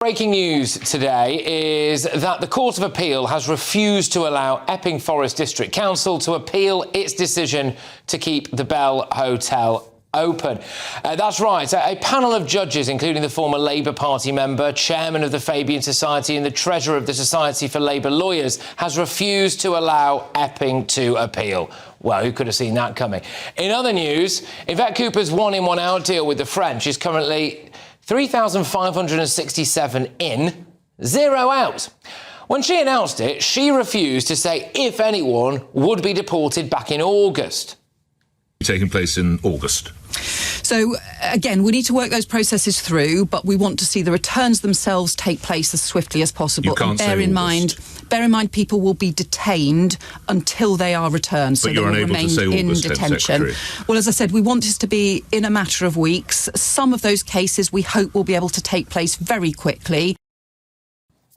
Breaking news today is that the Court of Appeal has refused to allow Epping Forest District Council to appeal its decision to keep the Bell Hotel open. That's right, a panel of judges, including the former Labour Party member, chairman of the Fabian Society and the treasurer of the Society for Labour Lawyers, has refused to allow Epping to appeal. Well, who could have seen that coming? In other news, Yvette Cooper's one-in, one-out deal with the French is currently 3,567 in, 0 out. When she announced it, she refused to say if anyone would be deported back in August. Taking place in August. So, again, we need to work those processes through, but we want to see the returns themselves take place as swiftly as possible. You can't bear in mind, people will be detained until they are returned, so but they you're will unable remain to say in August, detention. Well, as I said, we want this to be in a matter of weeks. Some of those cases we hope will be able to take place very quickly.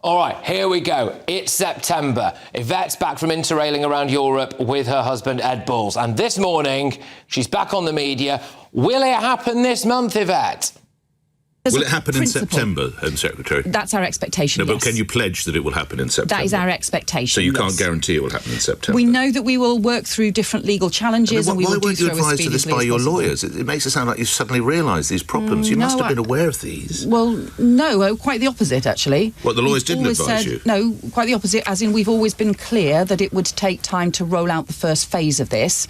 All right, here we go. It's September. Yvette's back from interrailing around Europe with her husband, Ed Balls. And this morning, she's back on the media. Will it happen this month, Yvette? Will it happen in September, Home Secretary? That's our expectation, No, but can you pledge that it will happen in September? That is our expectation. So you can't guarantee it will happen in September? We know that we will work through different legal challenges, and we will do so as speedily as possible. Why weren't you advised of this by your lawyers? It makes it sound like you've suddenly realised these problems. You must have been aware of these. Well, no, quite the opposite, actually. What, the lawyers didn't advise you? No, quite the opposite, as in we've always been clear that it would take time to roll out the first phase of this.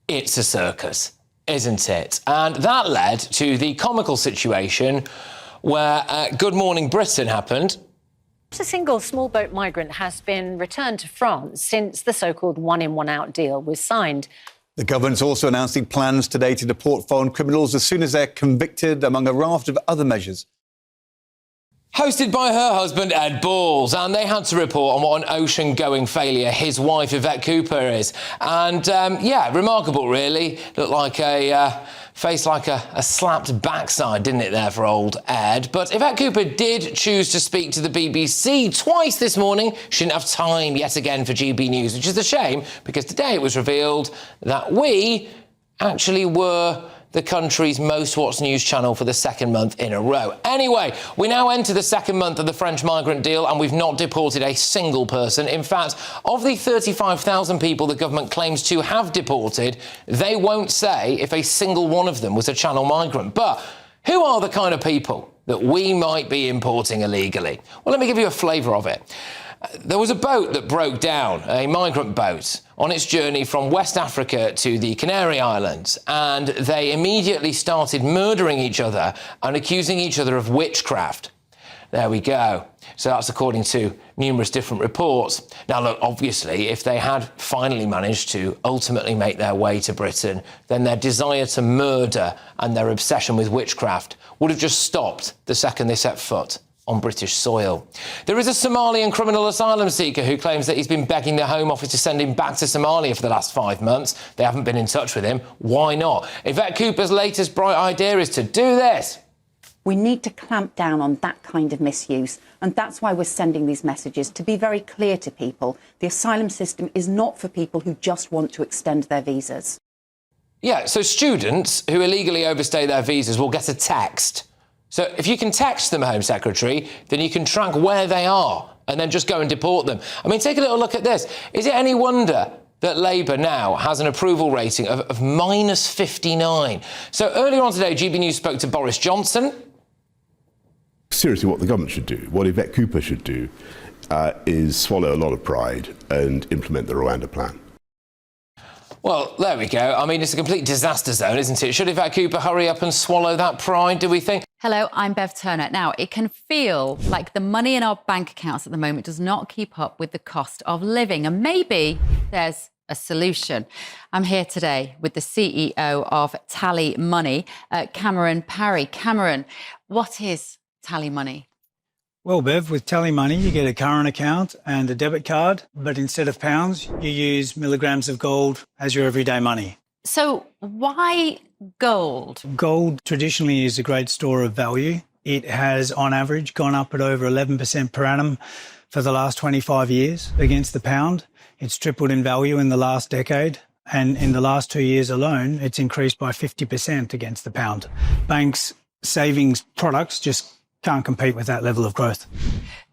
It's a circus, isn't it? And that led to the comical situation where Good Morning Britain happened. A single small boat migrant has been returned to France since the so-called one-in, one-out deal was signed. The government's also announcing plans today to deport foreign criminals as soon as they're convicted, among a raft of other measures. Hosted by her husband, Ed Balls, and they had to report on what an ocean-going failure his wife, Yvette Cooper, is. And, yeah, remarkable, really. Looked like face like a slapped backside, didn't it, there for old Ed? But Yvette Cooper did choose to speak to the BBC twice this morning. She didn't have time yet again for GBNews, which is a shame, because today it was revealed that we actually were the country's most watched news channel for the second month in a row. Anyway, we now enter the second month of the French migrant deal, and we've not deported a single person. In fact, of the 35,000 people the government claims to have deported, they won't say if a single one of them was a channel migrant. But who are the kind of people that we might be importing illegally? Well, let me give you a flavour of it. There was a boat that broke down, a migrant boat, on its journey from West Africa to the Canary Islands, and they immediately started murdering each other and accusing each other of witchcraft. There we go. So that's according to numerous different reports. Now, look, obviously, if they had finally managed to ultimately make their way to Britain, then their desire to murder and their obsession with witchcraft would have just stopped the second they set foot on British soil. There is a Somalian criminal asylum seeker who claims that he's been begging the Home Office to send him back to Somalia for the last 5 months. They haven't been in touch with him. Why not? Yvette Cooper's latest bright idea is to do this. We need to clamp down on that kind of misuse, and that's why we're sending these messages, to be very clear to people. The asylum system is not for people who just want to extend their visas. Yeah, so students who illegally overstay their visas will get a text. So if you can text them, Home Secretary, then you can track where they are and then just go and deport them. I mean, take a little look at this. Is it any wonder that Labour now has an approval rating of -59? So earlier on today, GBNews spoke to Boris Johnson. Seriously, what the government should do, what Yvette Cooper should do, is swallow a lot of pride and implement the Rwanda plan. Well, there we go. I mean, it's a complete disaster zone, isn't it? Should Yvette Cooper hurry up and swallow that pride, do we think? Hello, I'm Bev Turner. Now, it can feel like the money in our bank accounts at the moment does not keep up with the cost of living, and maybe there's a solution. I'm here today with the CEO of TallyMoney, Cameron Parry. Cameron, what is TallyMoney? Well, Bev, with TallyMoney, you get a current account and a debit card, but instead of pounds, you use milligrams of gold as your everyday money. So why gold? Gold traditionally is a great store of value. It has, on average, gone up at over 11% per annum for the last 25 years against the pound. It's tripled in value in the last decade. And in the last 2 years alone, it's increased by 50% against the pound. Banks' savings products just can't compete with that level of growth.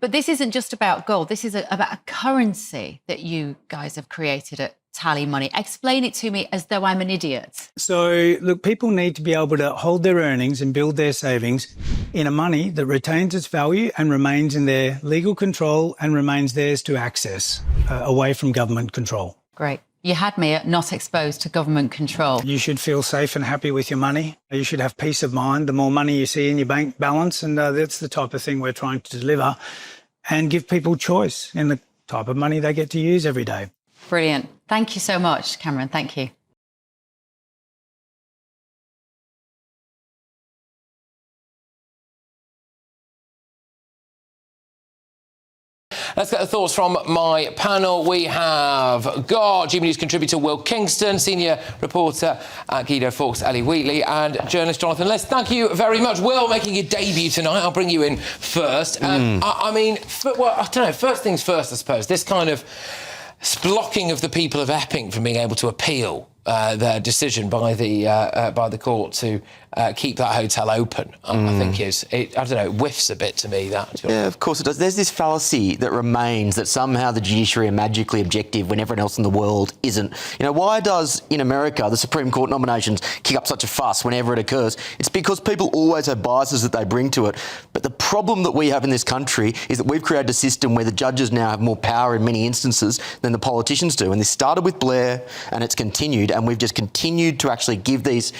But this isn't just about gold. This is about a currency that you guys have created at TallyMoney. Explain it to me as though I'm an idiot. So, look, people need to be able to hold their earnings and build their savings in a money that retains its value and remains in their legal control and remains theirs to access, away from government control. Great. You had me at not exposed to government control. You should feel safe and happy with your money. You should have peace of mind the more money you see in your bank balance, and that's the type of thing we're trying to deliver and give people choice in the type of money they get to use every day. Brilliant. Thank you so much, Cameron. Thank you. Let's get the thoughts from my panel. We have got GBNews contributor Will Kingston, senior reporter at Guido Fawkes, Ellie Wheatley, and journalist Jonathan Liss. Thank you very much. Will, making your debut tonight. I'll bring you in first. I mean, I don't know, first things first, I suppose. This kind of blocking of the people of Epping from being able to appeal their decision by the court to keep that hotel open, I think it whiffs a bit to me, that. Yeah, of course it does. There's this fallacy that remains that somehow the judiciary are magically objective when everyone else in the world isn't. You know, why does, in America, the Supreme Court nominations kick up such a fuss whenever it occurs? It's because people always have biases that they bring to it. But the problem that we have in this country is that we've created a system where the judges now have more power in many instances than the politicians do. And this started with Blair and it's continued, and we've just continued to actually give these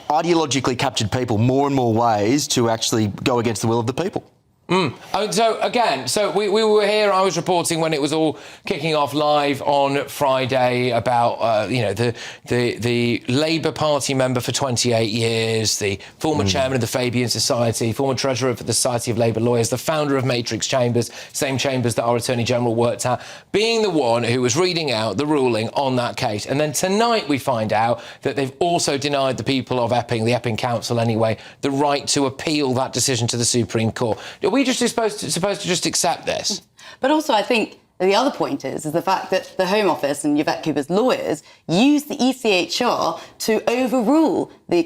ideologically captured people more and more ways to actually go against the will of the people. So we were here, I was reporting when it was all kicking off live on Friday about, the Labour Party member for 28 years, the former chairman of the Fabian Society, former treasurer for the Society of Labour Lawyers, the founder of Matrix Chambers, same chambers that our Attorney General worked at, being the one who was reading out the ruling on that case. And then tonight we find out that they've also denied the people of Epping, the Epping Council anyway, the right to appeal that decision to the Supreme Court. Are we just supposed to just accept this? But also, I think the other point is the fact that the Home Office and Yvette Cooper's lawyers used the ECHR to overrule the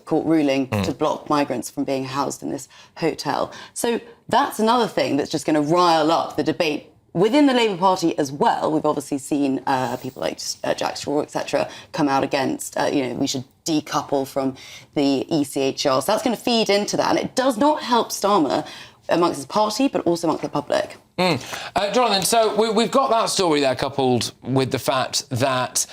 court ruling to block migrants from being housed in this hotel. So that's another thing that's just going to rile up the debate within the Labour Party as well. We've obviously seen people like Jack Straw, etc., come out against, we should decouple from the ECHR. So that's going to feed into that. And it does not help Starmer amongst his party, but also amongst the public. Jonathan, so we've got that story there coupled with the fact that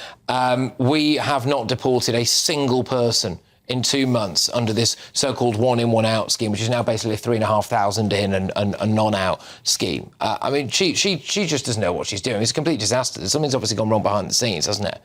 we have not deported a single person in 2 months under this so-called one-in, one-out scheme, which is now basically a 3,500 in and a non-out scheme. I mean, she just doesn't know what she's doing. It's a complete disaster. Something's obviously gone wrong behind the scenes, hasn't it?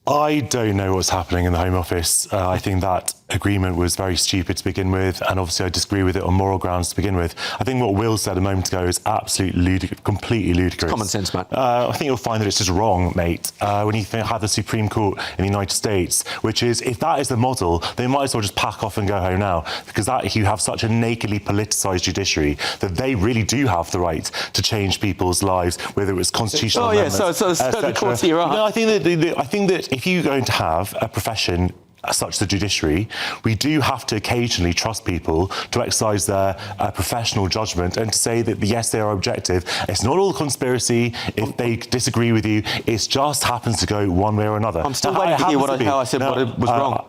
I don't know what's happening in the Home Office. I think that agreement was very stupid to begin with, and obviously I disagree with it on moral grounds to begin with. I think what Will said a moment ago is absolutely completely ludicrous. It's common sense, mate. I think you'll find that it's just wrong, mate, when you have the Supreme Court in the United States, which is, if that is the model, they might as well just pack off and go home now, because you have such a nakedly politicised judiciary that they really do have the right to change people's lives, whether it was constitutional amendments, so the courts are right. No, I think that if you're going to have a profession such as the judiciary, we do have to occasionally trust people to exercise their professional judgment and to say that, yes, they are objective. It's not all conspiracy if they disagree with you. It just happens to go one way or another. I'm still waiting to hear how I said what was wrong.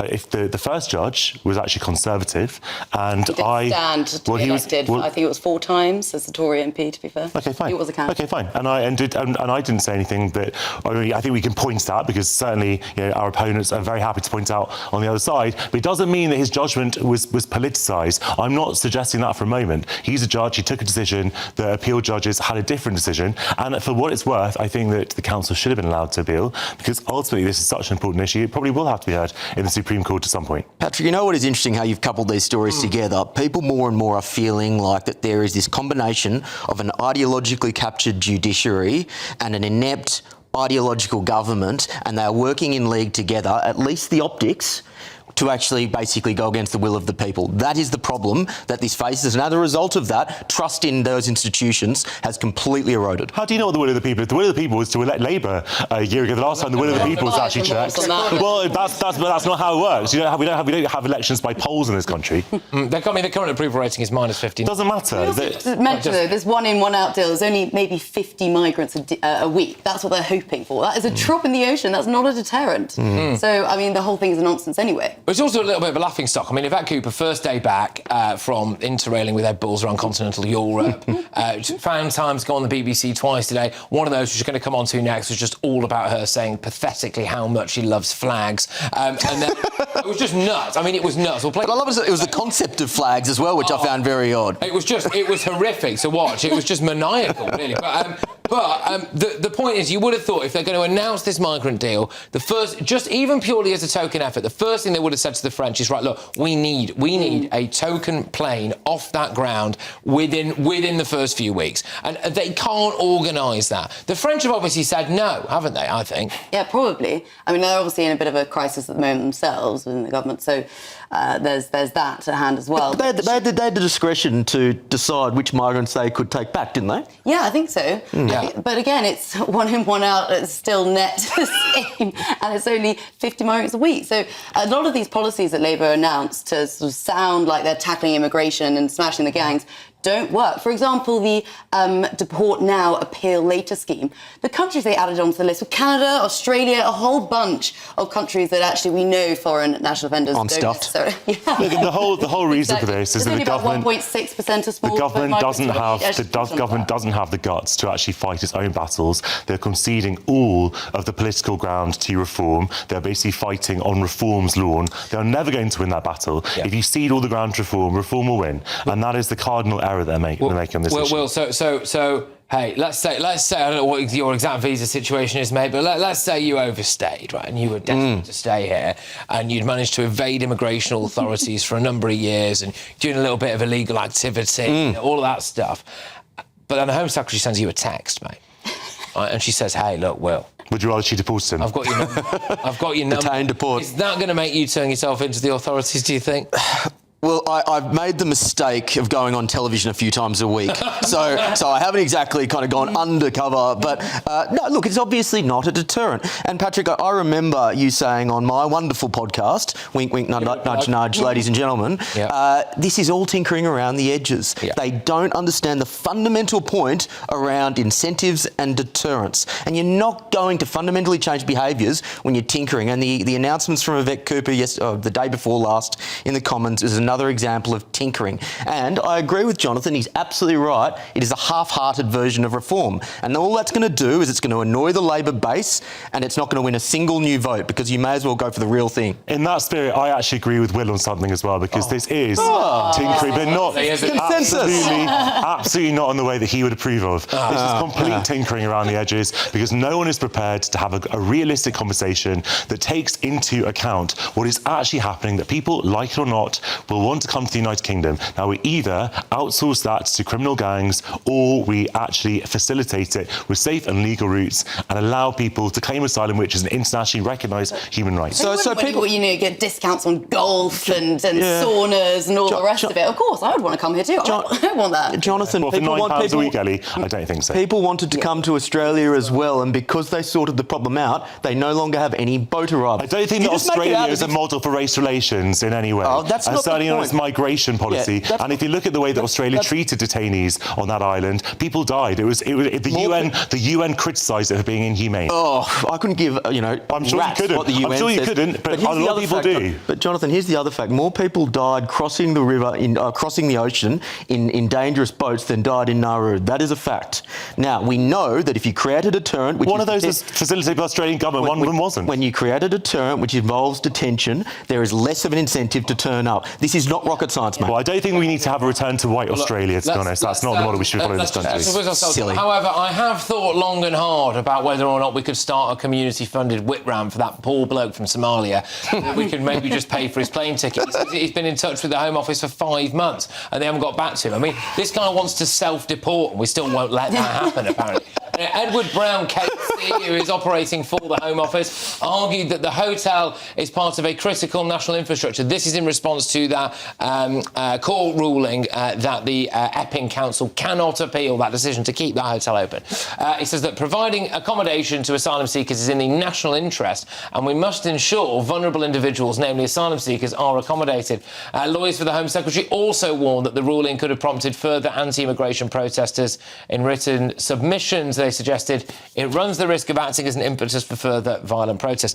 If the first judge was actually Conservative, and he did stand to be elected, I think it was 4 times as a Tory MP, to be fair. Okay, fine. It was a candidate. Okay, fine. And I didn't say anything that I think we can point at, because certainly our opponents are very happy to point out on the other side. But it doesn't mean that his judgment was politicised. I'm not suggesting that for a moment. He's a judge. He took a decision. The appeal judges had a different decision. And for what it's worth, I think that the council should have been allowed to appeal, because ultimately this is such an important issue. It probably will have to be heard in the Supreme Court at some point. Patrick, you know what is interesting, how you've coupled these stories together? People more and more are feeling like that there is this combination of an ideologically captured judiciary and an inept ideological government, and they are working in league together, at least the optics, to actually basically go against the will of the people. That is the problem that this faces, and as a result of that, trust in those institutions has completely eroded. How do you know what the will of the people is? The will of the people was to elect Labour a year ago. The last time the will of the people was actually checked. Well, that's not how it works. We don't have elections by polls in this country. The current approval rating is -15. Doesn't matter. Mention though, this 1 in, 1 out deal is only maybe 50 migrants a week. That's what they're hoping for. That is a drop in the ocean. That's not a deterrent. So, I mean, the whole thing is a nonsense anyway. It's also a little bit of a laughing stock. I mean, Yvette Cooper, first day back from interrailing with Ed Balls around continental Europe, found time to go on the BBC twice today. One of those, which is going to come on to next, was just all about her saying pathetically how much she loves flags. And then it was just nuts. I mean, it was nuts. But I love it was the concept of flags as well, which I found very odd. It was horrific to watch. It was just maniacal, really. But the point is, you would have thought if they're going to announce this migrant deal, the first, just even purely as a token effort, the first thing they would have said to the French is, right, look, we need a token plane off that ground within the first few weeks. And they can't organise that. The French have obviously said no, haven't they, I think? Yeah, probably. I mean, they're obviously in a bit of a crisis at the moment themselves within the government, so there's that to hand as well. But they had the discretion to decide which migrants they could take back, didn't they? Yeah, I think so. Yeah. But again, it's 1 in, 1 out. It's still net the same, and it's only 50 migrants a week. So a lot of these policies that Labour announced to sort of sound like they're tackling immigration and smashing the gangs don't work. For example, the deport now, appeal later scheme. The countries they added onto the list were Canada, Australia, a whole bunch of countries that actually we know foreign national offenders don't necessarily. Yeah. Look, the whole reason for this is that the government, 1.6% of small. The government doesn't have the guts to actually fight its own battles. They're conceding all of the political ground to reform. They're basically fighting on reform's lawn. They're never going to win that battle. Yeah. If you cede all the ground to reform will win, and that is the cardinal error they're making on this issue. Well, so hey, let's say I don't know what your exact visa situation is, mate, but let's say you overstayed, right, and you were desperate to stay here, and you'd managed to evade immigration authorities for a number of years, and doing a little bit of illegal activity, all of that stuff. But then the Home Secretary sends you a text, mate, right, and she says, "Hey, look, Will, would you rather she deported him? I've got your number. I've got your number." Detain, deport. Is that going to make you turn yourself into the authorities, do you think? Well, I've made the mistake of going on television a few times a week, so I haven't exactly kind of gone undercover. But no, look, it's obviously not a deterrent. And Patrick, I remember you saying on my wonderful podcast, wink, wink, nudge, nudge, ladies and gentlemen, this is all tinkering around the edges. Yeah. They don't understand the fundamental point around incentives and deterrence. And you're not going to fundamentally change behaviours when you're tinkering. And the announcements from Yvette Cooper the day before last in the Commons is another example of tinkering. And I agree with Jonathan, he's absolutely right. It is a half-hearted version of reform. And all that's going to do is it's going to annoy the Labor base, and it's not going to win a single new vote, because you may as well go for the real thing. In that spirit, I actually agree with Will on something as well, because this is tinkering, but not absolutely not in the way that he would approve of. This is complete tinkering around the edges, because no one is prepared to have a realistic conversation that takes into account what is actually happening, that people, like it or not, will want to come to the United Kingdom. Now, we either outsource that to criminal gangs, or we actually facilitate it with safe and legal routes and allow people to claim asylum, which is an internationally recognised human right. So people, get discounts on golf and saunas and all the rest of it. Of course, I would want to come here too. I want that. Jonathan, well, for £9 a week, Ellie, I don't think so. People wanted to come to Australia as well, and because they sorted the problem out, they no longer have any boat arrivals. I don't think that Australia is a model for race relations in any way. Oh, that's not certainly on its migration policy. Yeah, and if you look at the way that Australia treated detainees on that island, people died. The UN criticised it for being inhumane. Oh, I couldn't give I'm sure you couldn't. What the UN I'm sure you says. couldn't, but a lot of people do. But Jonathan, here's the other fact: more people died crossing the river, crossing the ocean in dangerous boats than died in Nauru. That is a fact. Now we know that if you create a deterrent, one of those was facilitated by the Australian government, one of them wasn't. When you create a deterrent which involves detention, there is less of an incentive to turn up. This is not rocket science, mate. Well, I don't think we need to have a return to white Australia, to be honest. That's not the model we should follow in this country. Silly. However, I have thought long and hard about whether or not we could start a community-funded whip round for that poor bloke from Somalia, that we could maybe just pay for his plane ticket. He's been in touch with the Home Office for 5 months, and they haven't got back to him. I mean, this guy wants to self-deport, and we still won't let that happen, apparently. Edward Brown case who is operating for the Home Office, argued that the hotel is part of a critical national infrastructure. This is in response to that court ruling that the Epping Council cannot appeal that decision to keep that hotel open. He says that providing accommodation to asylum seekers is in the national interest, and we must ensure vulnerable individuals, namely asylum seekers, are accommodated. Lawyers for the Home Secretary also warned that the ruling could have prompted further anti-immigration protesters. In written submissions, they suggested it runs the risk of acting as an impetus for further violent protests.